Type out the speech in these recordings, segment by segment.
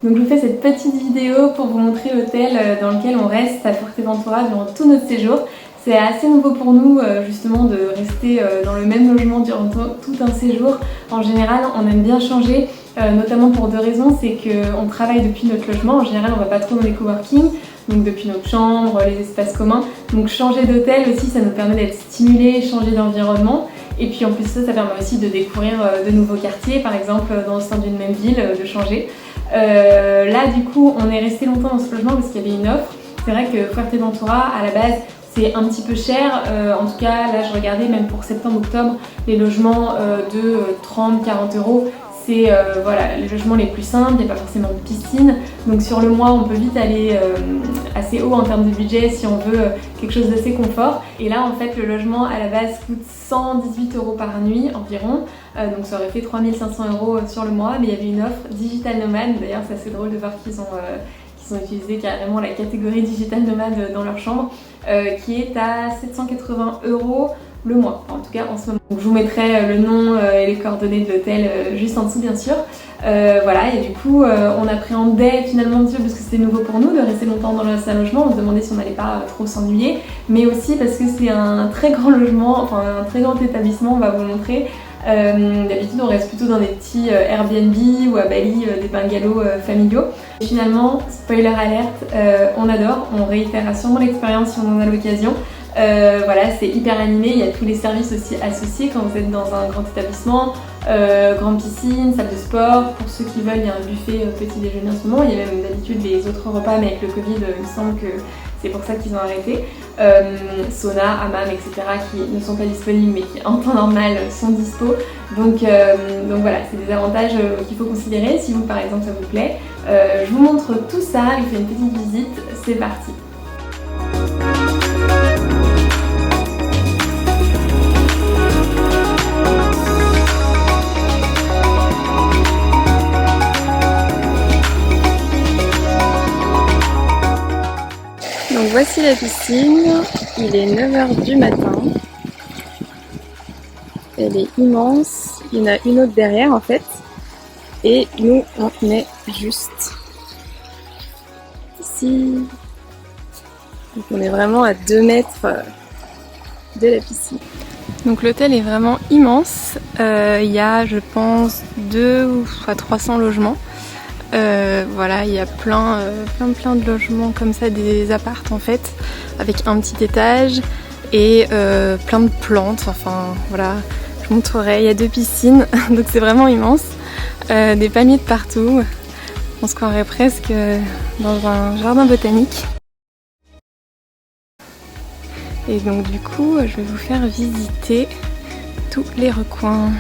Donc je vous fais cette petite vidéo pour vous montrer l'hôtel dans lequel on reste à Fuerteventura durant tout notre séjour. C'est assez nouveau pour nous justement de rester dans le même logement durant tout un séjour. En général, on aime bien changer, notamment pour deux raisons. C'est qu'on travaille depuis notre logement. En général, on va pas trop dans les coworking, donc depuis notre chambre, les espaces communs. Donc changer d'hôtel aussi, ça nous permet d'être stimulés, changer d'environnement. Et puis en plus ça permet aussi de découvrir de nouveaux quartiers, par exemple dans le sein d'une même ville, de changer. Là du coup on est resté longtemps dans ce logement parce qu'il y avait une offre. C'est vrai que Fuerteventura à la base c'est un petit peu cher, en tout cas là je regardais même pour septembre-octobre les logements de 30-40 €. C'est voilà, les logements les plus simples, il n'y a pas forcément de piscine. Donc sur le mois, on peut vite aller assez haut en termes de budget si on veut quelque chose d'assez confort. Et là, en fait, le logement à la base coûte 118 € par nuit environ. Donc ça aurait fait 3500 € sur le mois. Mais il y avait une offre Digital Nomad. D'ailleurs, c'est assez drôle de voir qu'ils ont utilisé carrément la catégorie Digital Nomad dans leur chambre, qui est à 780 € le mois, en tout cas en ce moment. Donc, je vous mettrai le nom et les coordonnées de l'hôtel juste en dessous bien sûr. Voilà, et du coup on appréhendait finalement parce que c'était nouveau pour nous de rester longtemps dans un logement, on se demandait si on n'allait pas trop s'ennuyer, mais aussi parce que c'est un très grand logement, enfin un très grand établissement, on va vous montrer. D'habitude on reste plutôt dans des petits Airbnb ou à Bali des bungalows familiaux. Et finalement, spoiler alerte, on adore, on réitérera sûrement l'expérience si on en a l'occasion. Voilà, c'est hyper animé, il y a tous les services aussi associés quand vous êtes dans un grand établissement, grande piscine, salle de sport. Pour ceux qui veulent, il y a un buffet petit déjeuner en ce moment, il y a même d'habitude les autres repas, mais avec le Covid, il me semble que c'est pour ça qu'ils ont arrêté. Sauna, hammam, etc. qui ne sont pas disponibles mais qui en temps normal sont dispo. Donc voilà, c'est des avantages qu'il faut considérer si vous par exemple ça vous plaît. Je vous montre tout ça, je vous fais une petite visite, c'est parti. Donc voici la piscine, il est 9 h du matin, elle est immense, il y en a une autre derrière en fait, et nous on est juste ici, donc on est vraiment à 2 mètres de la piscine. Donc l'hôtel est vraiment immense, il y a je pense 200 ou 300 logements. Voilà, il y a plein de logements comme ça, des appartes en fait, avec un petit étage et plein de plantes, enfin voilà, je vous montrerai, il y a 2 piscines, donc c'est vraiment immense, des palmiers de partout, on se croirait presque dans un jardin botanique. Et donc du coup, je vais vous faire visiter tous les recoins.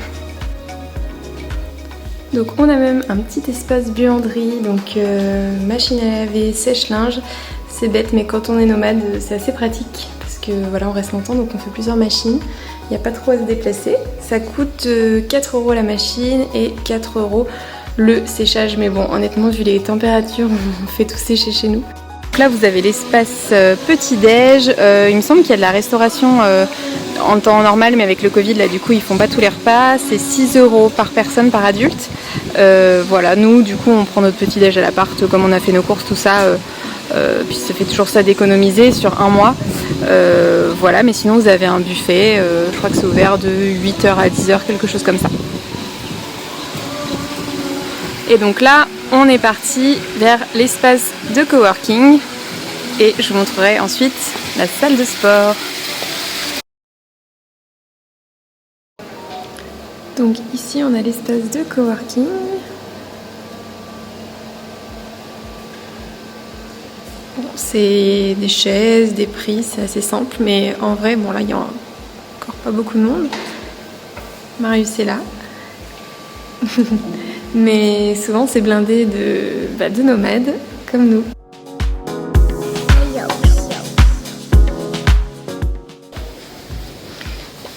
Donc on a même un petit espace buanderie, donc machine à laver, sèche-linge. C'est bête mais quand on est nomade c'est assez pratique parce que voilà on reste longtemps donc on fait plusieurs machines. Il n'y a pas trop à se déplacer. Ça coûte 4 € la machine et 4 € le séchage. Mais bon honnêtement vu les températures on fait tout sécher chez nous. Donc là vous avez l'espace petit-déj, il me semble qu'il y a de la restauration en temps normal mais avec le Covid là du coup ils font pas tous les repas, c'est 6 € par personne par adulte. Voilà, nous du coup on prend notre petit-déj à l'appart comme on a fait nos courses tout ça, puis ça fait toujours ça d'économiser sur un mois. Voilà, mais sinon vous avez un buffet, je crois que c'est ouvert de 8 h à 10 h, quelque chose comme ça. Et donc là on est parti vers l'espace de coworking et je vous montrerai ensuite la salle de sport. Donc ici on a l'espace de coworking. Bon, c'est des chaises, des prix, c'est assez simple, mais en vrai, bon là il y a encore pas beaucoup de monde. Marius est là. Mais souvent c'est blindé de nomades comme nous.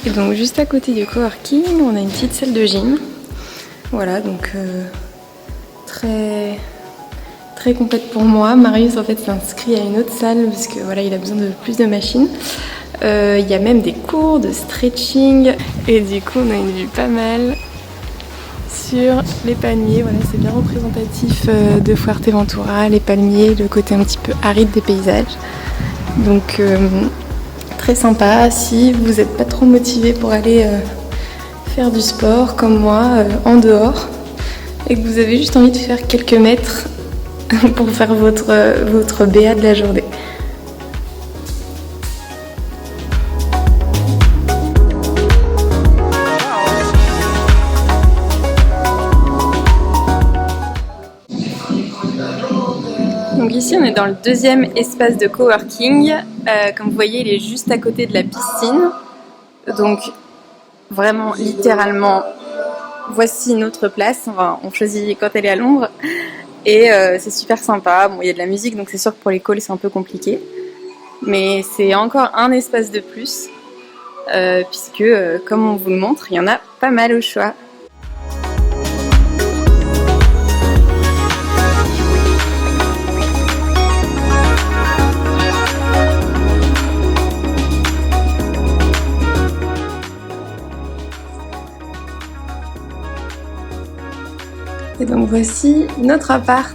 Et donc juste à côté du coworking, on a une petite salle de gym. Voilà, donc très complète pour moi. Marius en fait s'est inscrit à une autre salle parce que voilà, il a besoin de plus de machines. Il y a même des cours de stretching et du coup on a une vue pas mal sur les palmiers. Voilà, c'est bien représentatif de Fuerteventura, les palmiers, le côté un petit peu aride des paysages. Donc très sympa si vous n'êtes pas trop motivé pour aller faire du sport comme moi en dehors et que vous avez juste envie de faire quelques mètres pour faire votre BA de la journée. Donc ici on est dans le deuxième espace de coworking. Comme vous voyez, il est juste à côté de la piscine. Donc vraiment littéralement voici notre place. Enfin, on choisit quand elle est à l'ombre. Et c'est super sympa. Bon, il y a de la musique, donc c'est sûr que pour les calls c'est un peu compliqué. Mais c'est encore un espace de plus. Puisque comme on vous le montre, il y en a pas mal au choix. Et donc voici notre appart.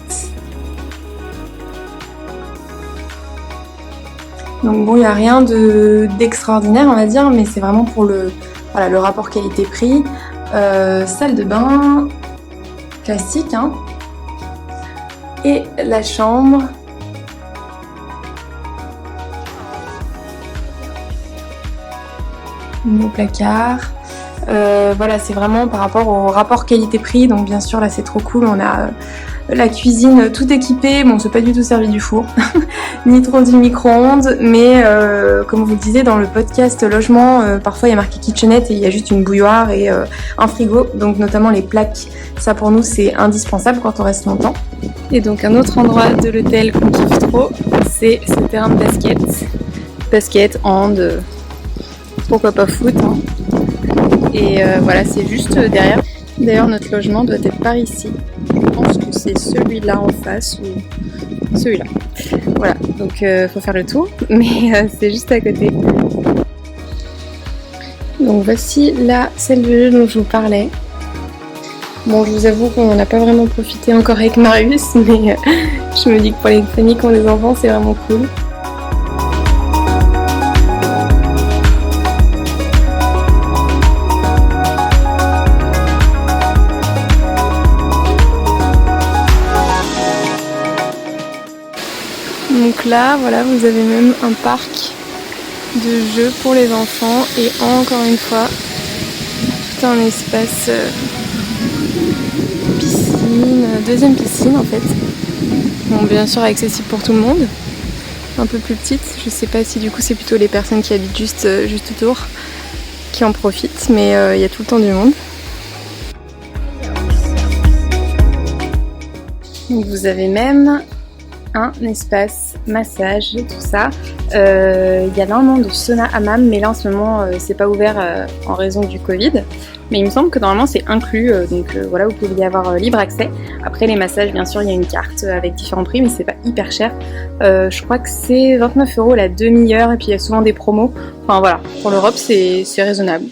Donc bon, il n'y a rien d'extraordinaire on va dire, mais c'est vraiment pour le rapport qualité-prix. Salle de bain, classique, hein. Et la chambre. Nos placards. Voilà, c'est vraiment par rapport au rapport qualité-prix, donc bien sûr là c'est trop cool, on a la cuisine tout équipée, bon c'est pas du tout servi du four, ni trop du micro-ondes, mais comme vous le disiez dans le podcast logement, parfois il y a marqué kitchenette et il y a juste une bouilloire et un frigo, donc notamment les plaques, ça pour nous c'est indispensable quand on reste longtemps. Et donc un autre endroit de l'hôtel qu'on kiffe trop, c'est ce terrain de basket, hand, pourquoi pas foot, hein. Et voilà, c'est juste derrière. D'ailleurs, notre logement doit être par ici. Je pense que c'est celui-là en face ou celui-là. Voilà, donc faut faire le tour, mais c'est juste à côté. Donc voici la salle de jeu dont je vous parlais. Bon, je vous avoue qu'on n'a pas vraiment profité encore avec Marius, mais je me dis que pour les familles qui ont des enfants, c'est vraiment cool. Donc là, voilà, vous avez même un parc de jeux pour les enfants et encore une fois, tout un espace piscine, deuxième piscine en fait. Bon, bien sûr accessible pour tout le monde, un peu plus petite. Je sais pas si du coup c'est plutôt les personnes qui habitent juste autour qui en profitent, mais il y a tout le temps du monde. Donc vous avez même un espace massage, tout ça. Il y a normalement de sauna hammam, mais là en ce moment c'est pas ouvert en raison du Covid. Mais il me semble que normalement c'est inclus, donc voilà, vous pouvez y avoir libre accès. Après les massages, bien sûr, il y a une carte avec différents prix, mais c'est pas hyper cher. Je crois que c'est 29 € la demi-heure, et puis il y a souvent des promos. Enfin voilà, pour l'Europe c'est raisonnable.